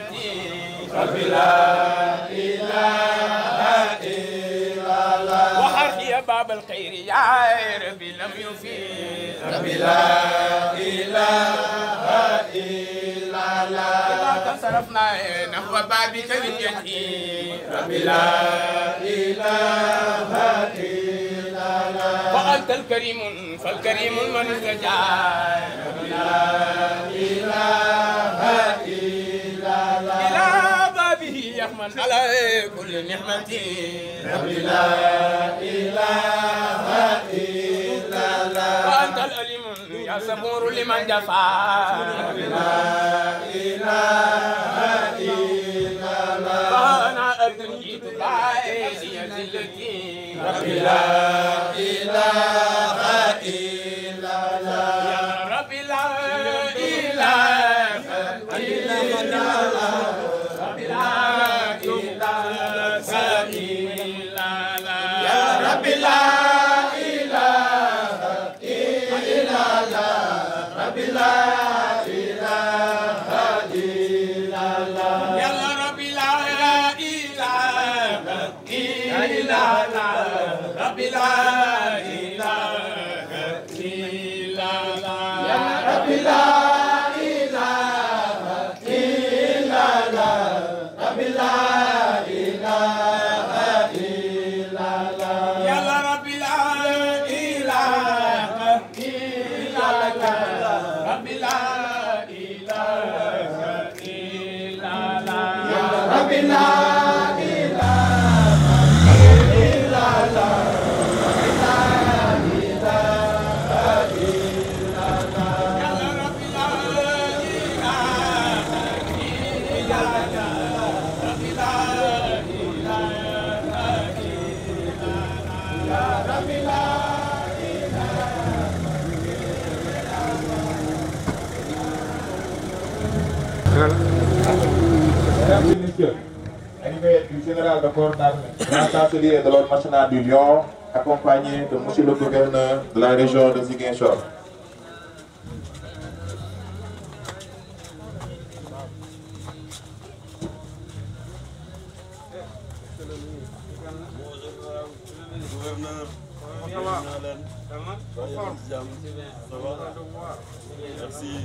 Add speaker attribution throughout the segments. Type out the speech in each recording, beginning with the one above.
Speaker 1: وسيلتي ربي لا إله إلا الله وحرقي باب الخير يا ربي لم يفيد ربي لا إله إلا الله إذا تصرفنا نحو بابك بجهي ربي لا إله إلا الله وأنت الكريم فالكريم من استجاب ربي لا إله إلا الله إلى بابه يحمل على كل نعمة ربي لا إله إلا الله وأنت الأليم يا صبور لمن جفا ربي لا إله إلا الله فأنا أدريت بعيدي ذلتي ربي لا إله إلا الله يا ربي لا إله إلا الله ربي لا إله إلا الله يا ربي لا إله إلا الله ربي لا إله إلا الله يا ربي لا إله إلا الله ربي لا إله إلا الله يا ربي لا إله إلا الله ربي لا إله إلا الله يا ربي لا إله إلا الله ربي لا إله إلا الله يا ربي لا
Speaker 2: Mesdames et messieurs, arrivé du général de corps d'armée, grand chancelier de l'ordre national du Lion, accompagné de monsieur le gouverneur de la région de Ziguinchor.
Speaker 3: Merci.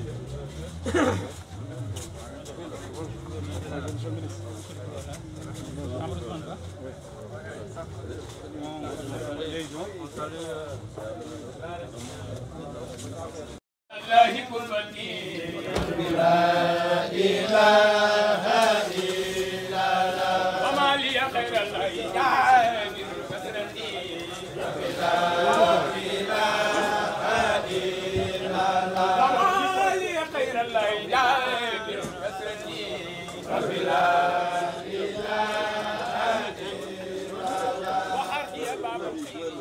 Speaker 1: لا إله إلا الله وما لي خير الله يعادل كثرتي لا إله إلا الله وما لي خير الله يعادل كثرتي ربي لا إله إلا الله وحرقي باب الخير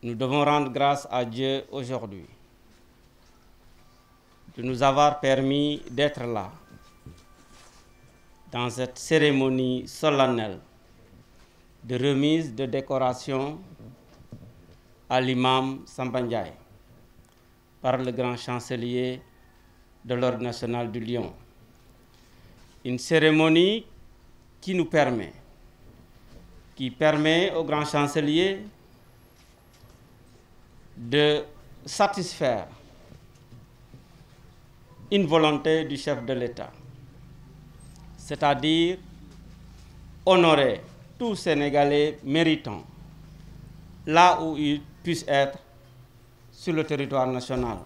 Speaker 4: Nous devons rendre grâce à Dieu aujourd'hui de nous avoir permis d'être là dans cette cérémonie solennelle de remise de décoration à l'imam Samba Ndiaye par le grand chancelier de l'Ordre national du Lion. Une cérémonie qui permet au grand chancelier de satisfaire une volonté du chef de l'État, c'est-à-dire honorer tout Sénégalais méritant là où il puisse être sur le territoire national.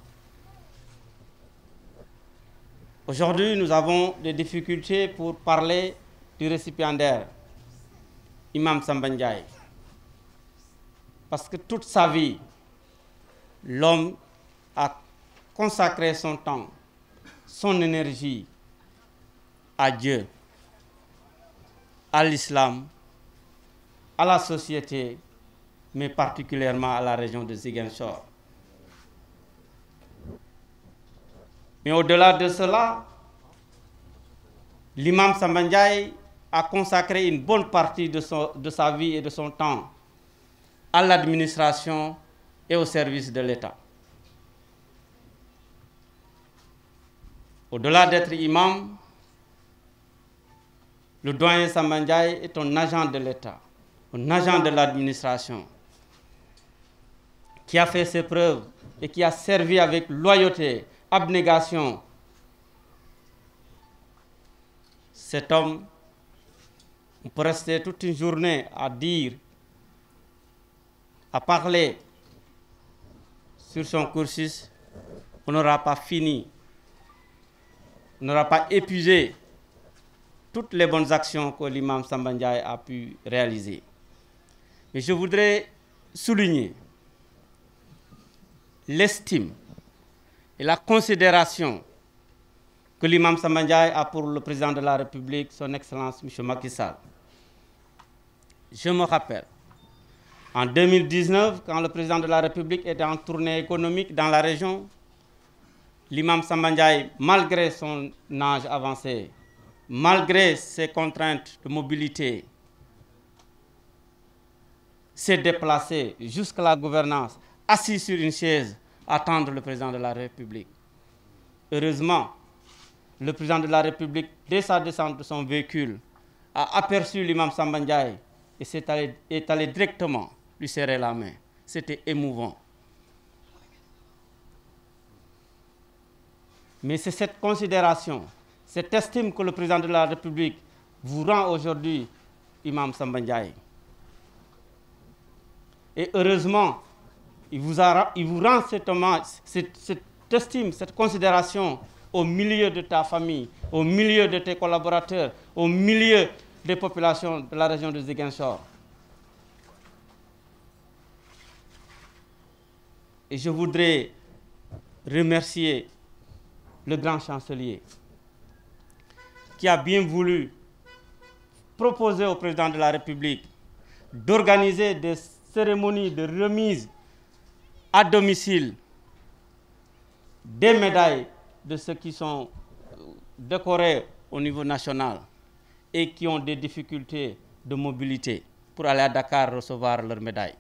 Speaker 4: Aujourd'hui, nous avons des difficultés pour parler du récipiendaire, Imam Samba Ndiaye, parce que toute sa vie, l'homme a consacré son temps, son énergie à Dieu, à l'islam, à la société, mais particulièrement à la région de Ziguinchor. Mais au-delà de cela, l'imam Samba Ndiaye a consacré une bonne partie de sa vie et de son temps à l'administration et au service de l'État. Au-delà d'être imam, le doyen Samba Ndiaye est un agent de l'État, un agent de l'administration, qui a fait ses preuves et qui a servi avec loyauté, abnégation. Cet homme, on peut rester toute une journée à dire, à parler sur son cursus, on n'aura pas fini, on n'aura pas épuisé toutes les bonnes actions que l'imam Samba Ndiaye a pu réaliser. Mais je voudrais souligner l'estime et la considération que l'imam Samba Ndiaye a pour le président de la République, son Excellence M. Macky Sall. Je me rappelle, en 2019, quand le président de la République était en tournée économique dans la région, l'imam Samba Ndiaye, malgré son âge avancé, malgré ses contraintes de mobilité, s'est déplacé jusqu'à la gouvernance, assis sur une chaise, attendre le président de la République. Heureusement, le président de la République, dès sa descente de son véhicule, a aperçu l'imam Samba Ndiaye et est allé directement lui serrer la main. C'était émouvant. Mais c'est cette considération, cette estime que le président de la République vous rend aujourd'hui, imam Samba Ndiaye. Et heureusement, il vous rend cet hommage, cette estime, cette considération au milieu de ta famille, au milieu de tes collaborateurs, au milieu des populations de la région de Ziguinchor. Et je voudrais remercier le grand chancelier qui a bien voulu proposer au président de la République d'organiser des cérémonies de remise à domicile des médailles de ceux qui sont décorés au niveau national et qui ont des difficultés de mobilité pour aller à Dakar recevoir leurs médailles.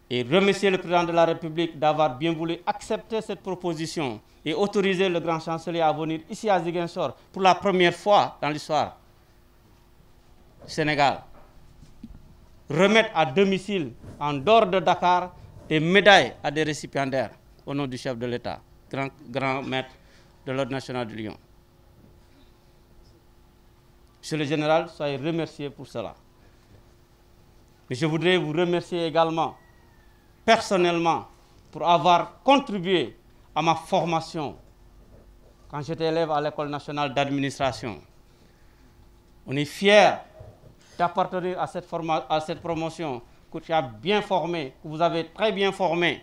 Speaker 4: Et remercier le président de la République d'avoir bien voulu accepter cette proposition et autoriser le grand chancelier à venir ici à Ziguinchor pour la première fois dans l'histoire du Sénégal. Remettre à domicile, en dehors de Dakar, des médailles à des récipiendaires au nom du chef de l'État, grand maître de l'Ordre national du Lion. Monsieur le général, soyez remercié pour cela. Mais je voudrais vous remercier également, personnellement, pour avoir contribué à ma formation quand j'étais élève à l'École nationale d'administration. On est fiers d'appartenir à cette promotion que tu as bien formée, que vous avez très bien formée.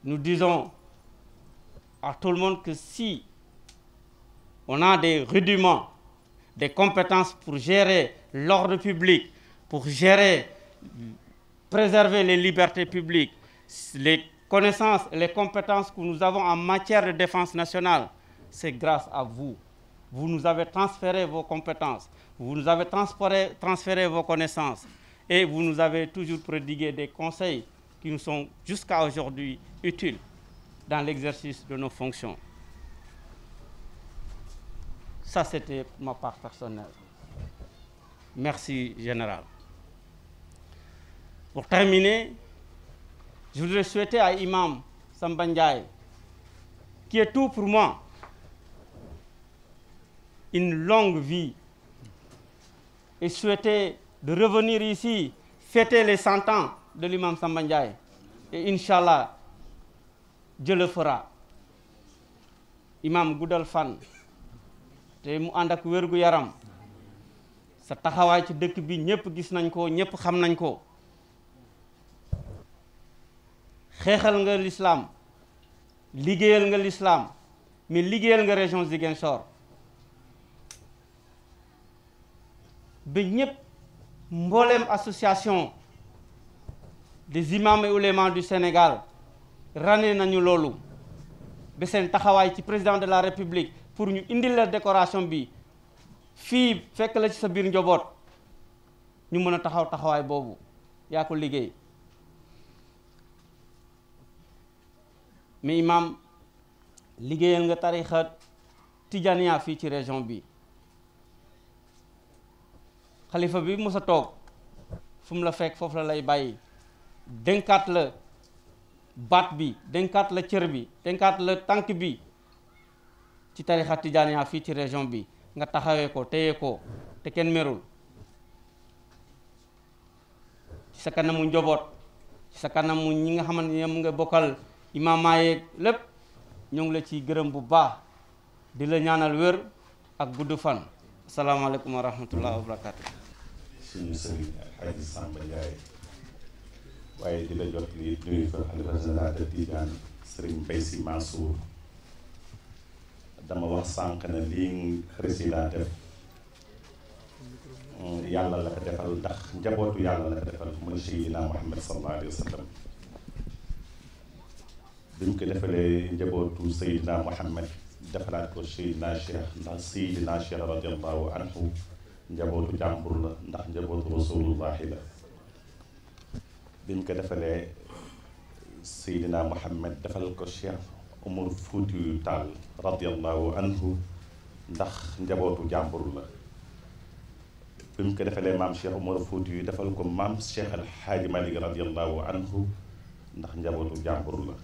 Speaker 4: Nous disons à tout le monde que si on a des rudiments, des compétences pour gérer l'ordre public, pour gérer, préserver les libertés publiques, les connaissances et les compétences que nous avons en matière de défense nationale, c'est grâce à vous. Vous nous avez transféré vos compétences, vous nous avez transféré vos connaissances et vous nous avez toujours prodigué des conseils qui nous sont jusqu'à aujourd'hui utiles dans l'exercice de nos fonctions. Ça, c'était ma part personnelle. Merci, Général. Pour terminer, je voudrais souhaiter à Imam Samba Ndiaye, qui est tout pour moi, une longue vie et souhaiter de revenir ici, fêter les 100 ans de l'imam Samba Ndiaye. Et Inch'Allah, Dieu le fera. Imam Goudal Fan, te mu ànd ak wérgu yaram sa taxawaay ci dëkk bi ñëpp gis nañ ko ñëpp xam nañ ko xeexal nga l'islam liggéeyal nga l'islam mais liggéeyal nga région Ziguinchor ba ñëpp mbooleem association des imams et oulémas du Sénégal ràññee nañu loolu ba seen taxawaay ci président de la République pour ñu indil la décoration bi fii fekk la ci sa biir njaboot ñu mën a taxawaay boobu yaa ko liggéey mais imam liggéeyal nga tarixa tijaniya fii ci région bi. xalifa bi mos a toog fu mu la fekk foofu la lay bàyyi dénkaat la baat bi, dénkaat la cër bi, dénkaat la tànk bi ci tarixa tijaaniya fii ci région bi, nga taxawee ko téye ko te kenn merul. ci sa kanamu njaboot, ci sa kanamu ñi nga xamante ne mu nga bokkal imaama yeeg lépp, ñoo ngi la ciy gërëm bu baax di la ñaanal wér ak gudd fan. asalaamaaleykum wa rahmatullah wa barakatu.
Speaker 3: suñu sëriñ Alxaaji Samba Ndiaye waaye di la jot li nuyu fa xalifa général de Tidiane sëriñ Mbaye Sy Mansour. dama wax sànq ne lii président def yàlla la ko defal ndax njabootu yàlla la ko defal mooy Seydina Muhammad sallallahu alayhi wa sallam. bi mu ko defalee njabootu Seydina Muhammad defalaat ko Seydina Cheikh ndax Seydina Cheikh radiallahu anhu njabootu jàmbur la ndax njabootu rasulullahi la. bi mu ko defalee Seydina Muhammad defal ko Cheikh Umar Fuutiyu Taal radiallahu anhu ndax njabootu jàmbur la. bi mu ko defalee maam Cheikh Umar Fuutiyu defal ko maam Cheikh Al Hadji Malick radiallahu anhu ndax njabootu jàmbur la.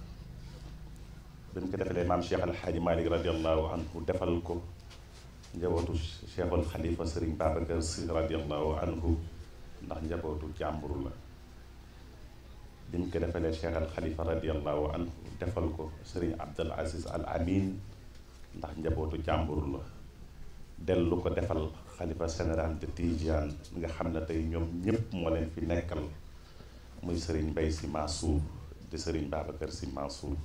Speaker 3: bi mu ko defalee maam Cheikh Al Hadji Malick radiallahu anhu defal ko njabootu Cheikhul Khalifa Serigne Babacar Sy radiallahu anhu ndax njabootu jàmbur la. bi mu ko defalee Cheikh Al Khalifa radiallahu anhu defal ko Serigne Abdul Aziz Al Amin ndax njabootu jàmbur la. dellu ko defal xalifa général de Tidiane nga xam ne tey ñoom ñépp moo leen fi nekkal muy Serigne Mbaye Sy Mansour di Serigne Babacar Sy Mansour.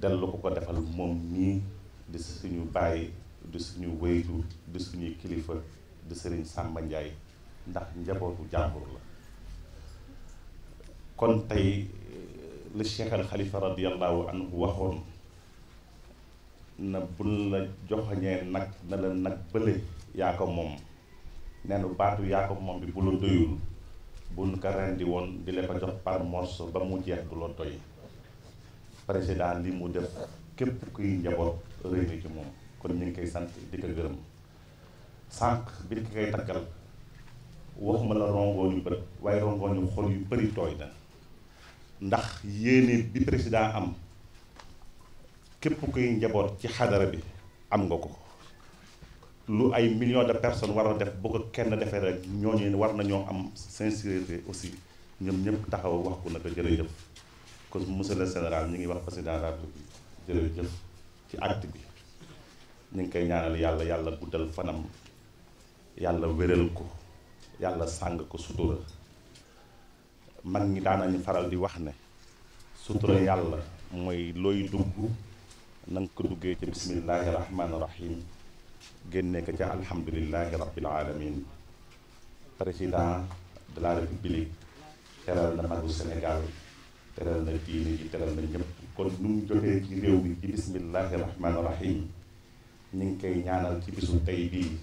Speaker 3: dellu ko defal moom mii di suñu bàyyi di suñu wéytu di suñuy kilifa di Serigne Samba Ndiaye ndax njabootu jàmbur la. kon tey li Cheikh Al Khalifa radiallahu anhu waxoon na buñ la joxoñee nag na la nag bële yaa ko moom neenu baatu yaa ko moom bi bu la doyul buñ ko rendi woon di la ko jox par morceau ba mu jeex du la doy. président li mu def képp kuy njaboot rëy na ci moom kon ñu ngi koy sant di ko gërëm. sànq bi ñu koy taggal waxuma la rongooñu bët waaye rongooñu xol yu bëri tooy na ndax yéene bi président am képp kuy njaboot ci xadara bi am nga ko. lu ay millions de personnes war a def bu ko kenn defee rek ñooñu war nañoo am sincérité aussi ñoom ñëpp taxaw wax ko naka jërëjëf. kon monsieur le général ñu ngi wax président de la République jërëjëf ci acte bi. ñu ngi koy ñaanal yàlla yàlla guddal fanam yàlla wéral ko yàlla sàng ko sutura. mag ñi daanañu faral di wax ne sutura yàlla mooy looy dugg na nga ko duggee ca bismillahi rahmaani rahim génne ko ca alhamdulillahi rabbil alamin. président de la république teral na magu Sénégal teral na diine ji teral na ñëpp. kon nu mu jotee ci réew mi ci bismillahi rahmaani rahim ñu ngi koy ñaanal ci bisu tey bii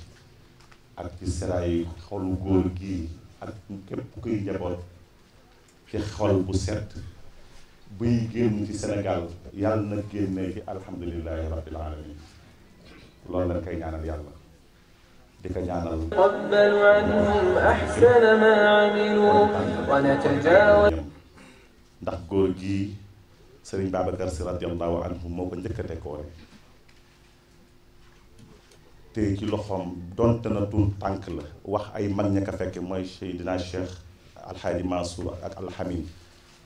Speaker 3: ak ci seraayu xolu góor gii ak képp kuy njaboot ci xol bu set buy génn ci Sénégal yàlla na génne ci alhamdulillahi rabbil alamin. loolu lañ koy ñaanal yàlla di ko ñaanal.
Speaker 5: نتقبل عنهم أحسن ما عملوا ونتجاوز.
Speaker 3: ndax góor gii Serigne Babacar Sy radiallahu anhu moo ko njëkk a décoré te ci loxoom donte na tuut tànk la wax ay mag ña ko fekke mooy Seydina Cheikh Alxaaji Mansour ak Alxamin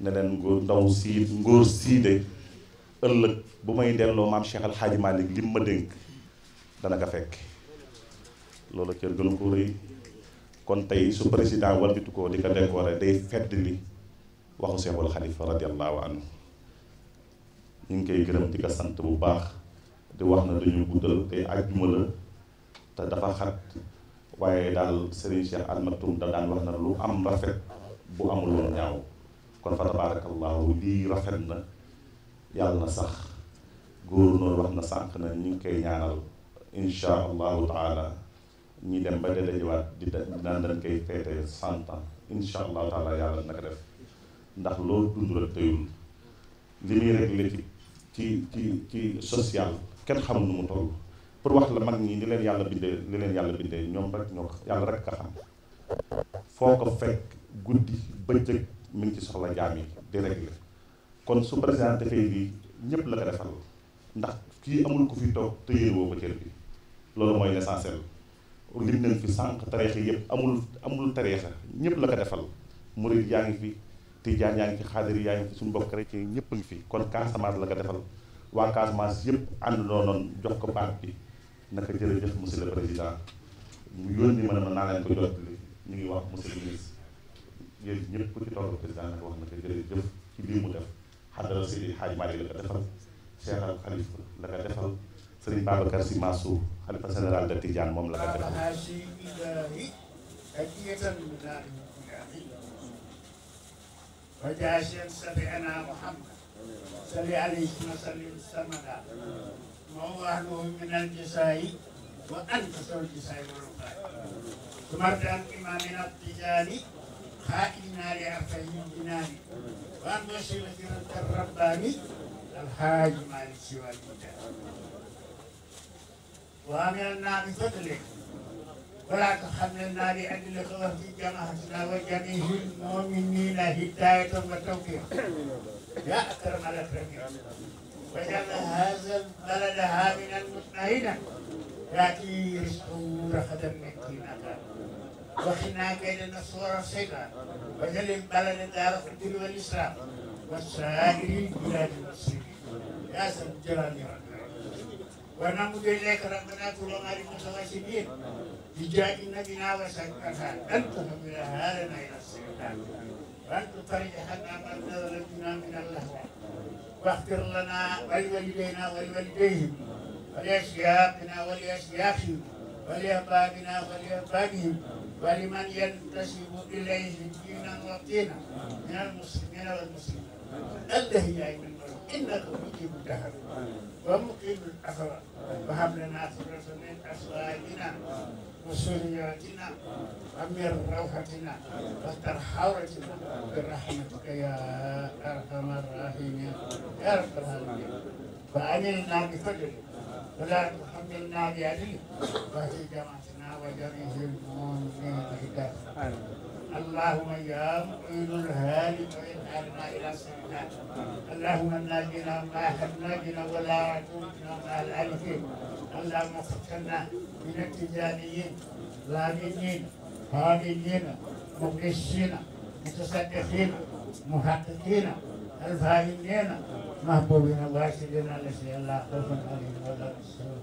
Speaker 3: ne leen ngóor siide ëllëg bu may delloo maam Cheikh Alxaaji Malick lim ma dénk dana ko fekk. loolu cër gënu ko rëy. kon tey su président walbitu ko di ko décoré day fedd li waxu Seexul Xalifa radiallahu anhu. ñu ngi koy gërëm di ko sant bu baax di wax na dañu guddal tey àjjuma la te dafa xat waaye daal Serigne Cheikh Al Maktoum da daan wax na lu am rafet bu amul woon ñaaw. kon fa tabarakallahu lii rafet na yàlla na sax. góor noonu wax na sànq na ñu ngi koy ñaanal insha allahu taala ñi dem ba dajawaat di naan dañ koy feete 100 ans insha allahu taala yàlla naka def ndax loolu dund rek tëyul li muy réglé ci social kenn xamul nu mu toll. pour wax la mag ñi li leen yàlla bindee ñoom rek ñoo yàlla rek ka xam foo ko fekk guddi bëccëg mi ngi ci soxla jaam yi di réglé kon su président defee lii ñëpp la ko defal ndax kii amul ku fi toog te yéen woo ko cër bi loolu mooy l'essentiel. lim nañ fi sànq tareexa yëpp amul tareexa ñëpp la ko defal murid yaa ngi fi tijaan yaa ngi fi xaadir yaa ngi fi suñu mbokk chrétien ñëpp a ngi fi kon Casamance la ko defal waa Casamance yëpp ànd noonu jox ko baat bi naka jërëjëf monsieur le président mu yónni ma ne ma naa leen ko jot li ñu ngi wax monsieur le ministre yéen ñëpp ku ci tollu président naka wax naka jërëjëf ci lii mu def xadara Seydi Hadj Malick la ko defal Cheikh Al Khalifa la ko defal Serigne Babacar Sy Mansour xalifa général de Tidiane moom la ko defal
Speaker 1: وجاشر سبعنا محمد صلى عليه وسلم السمدا وهو أهله من الجزاء وأنفس الجزاء والرفاء ثمرت عن إمامنا التجاني خائننا لأرفعه الجنان وأن وسيلة الرباني الحاج مالك سوى الجدال وعملنا بفضله ولا تحملنا لأجل خوف جماعتنا وجميع المؤمنين هداية وتوفيق يا أكرم الأكرمين وجعل هذا البلد آمنا مطمئنا يأتي رزقه رخدا مكينا وقنا كيد النصارى الشيطان وجعل البلد دار الدين والإسلام وسائر بلاد المسلمين يا ذا الجلال ونمد إليك ربنا كل ما المتوسمين بجاه نبينا وسكتها أن تحمل هذا إلى السلطان وأن تفرج حنا من نظرتنا من اللهوى واغفر لنا ولوالدينا ولوالديهم ولأشياخنا ولأشياخهم ولأبائنا ولأبائهم ولمن ينتسب إليه دينا وطينا من المسلمين والمسلمين الذي يعين إنك مجيب الدهر ومقيم الأثر وهب لنا فرص من أسوائنا وسرياتنا ومن روحتنا واستر حورتنا برحمتك يا أرحم الراحمين يا رب العالمين فأملنا بفضلك ولا تحملنا بعدلك وفي جماعتنا وجميع المؤمنين هداية اللهم يا مؤمن الهالك وإنعالنا إلى السلطان اللهم ناجنا ما ناجنا ولا تعطنا مع الألفين اللهم فتنا من التجانيين لامنين هاملين مخلصين متصدقين محققين الفاهمين محبوبين واسدين الذي لا خوف عليهم ولا يحزنون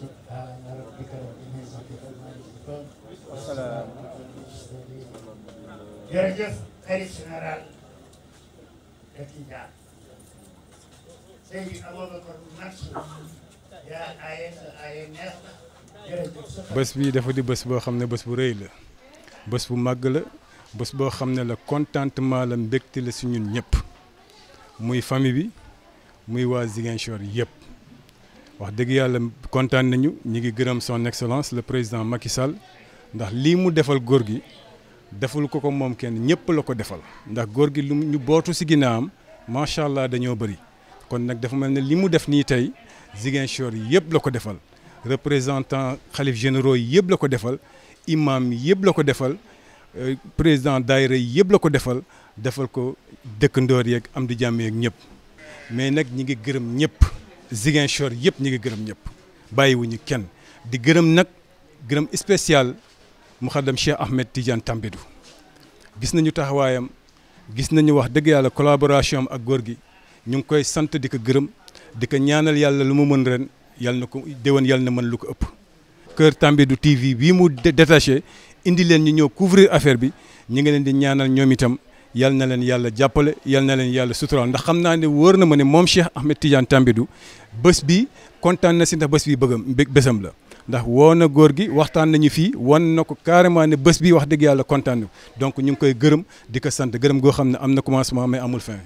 Speaker 1: سبحان ربك رب العزة عما يصفون وسلام على المرسلين jërëjëf xarit général de Tidiane Seydi Aboubacar Mansour yaa aaye sa aaye neex na jërëjëf.
Speaker 6: bés bii dafa di bés boo xam ne bés bu rëy la bés bu màgg la bés boo xam ne la contentement la mbégte la si ñun ñëpp muy famille bi muy waa Ziguinchor yëpp wax dëgg yàlla kontaan nañu ñi ngi gërëm son excellence le président Macky Sall ndax lii mu defal góor gi. deful ko moom kenn ñëpp la ko defal ndax góor gi lu ñu bootu si ginnaawam macha allah dañoo bëri kon nag dafa mel ne li mu def nii tey Ziguinchor yëpp la ko defal représentant xalif généraux yëpp la ko defal imam yëpp la ko defal président daayira yëpp la ko defal ko dëkkandoor yeeg am di jàmm yeeg ñëpp mais nag ñi ngi gërëm ñëpp Ziguinchor yëpp ñi ngi gërëm ñëpp bàyyiwuñu kenn di gërëm nag gërëm spécial Moukhadam Cheikh Ahmed Tidiane Tambédou gis nañu taxawaayam gis nañu wax dëgg yàlla collaboration am ak góor gi ñu ngi koy sant di ko gërëm di ko ñaanal yàlla lu mu mën ren yàlla na ko déwén yàlla na mën lu ko ëpp. Kër Tambédou TV bii mu détaché indi leen ñu ñëw couvrir affaire bi ñu ngi leen di ñaanal ñoom itam yal na leen yàlla jàppale yal na leen yàlla suturaal ndax xam naa ne wóor na ma ne moom Cheikh Ahmed Tidiane Tambédou bés bi kontaan na si ndax bés bi bésam la. ndax woo na góor gi waxtaan nañu fii wan na ko carrément ne bés bi wax dëgg yàlla kontaan na donc ñu ngi koy gërëm di ko sant gërëm goo xam ne am na commencement mais amul fin.